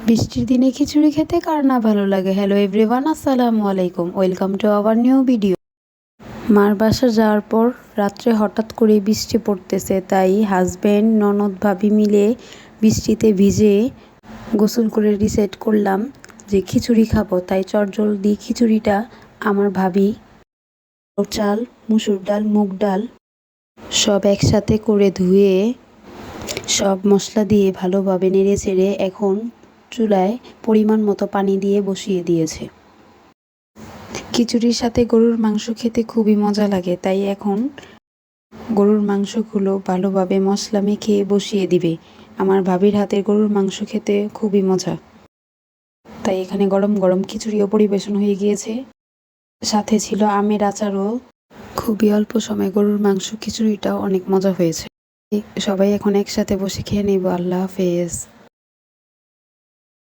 বৃষ্টির দিনে খিচুড়ি খেতে কার না ভালো লাগে। হ্যালো এভরিওয়ান, আসসালামু আলাইকুম, welcome to our new video. মার বাসা যাওয়ার পর রাত্রে হঠাৎ করে বৃষ্টি পড়তেছে, তাই হাজব্যান্ড ননদ ভাবি মিলে বৃষ্টিতে ভিজে গোসল করে ডিসাইড করলাম যে খিচুড়ি খাবো। তাই চটজলদি খিচুড়িটা আমার ভাবি চাল, মুসুর ডাল, মুগ ডাল সব একসাথে করে ধুয়ে সব মশলা দিয়ে ভালোভাবে নেড়ে চেড়ে এখন চুলায় পরিমাণ মতো পানি দিয়ে বসিয়ে দিয়েছে। খিচুড়ির সাথে গরুর মাংস খেতে খুবই মজা লাগে, তাই এখন গরুর মাংসগুলো ভালোভাবে মশলা মেখে বসিয়ে দিবে। আমার ভাবির হাতের গরুর মাংস খেতে খুবই মজা, তাই এখানে গরম গরম খিচুড়িও পরিবেশন হয়ে গিয়েছে, সাথে ছিল আমের আচারও। খুবই অল্প সময় গরুর মাংস খিচুড়িটাও অনেক মজা হয়েছে। সবাই এখন একসাথে বসে খেয়ে নেব। আল্লাহ হাফেজ।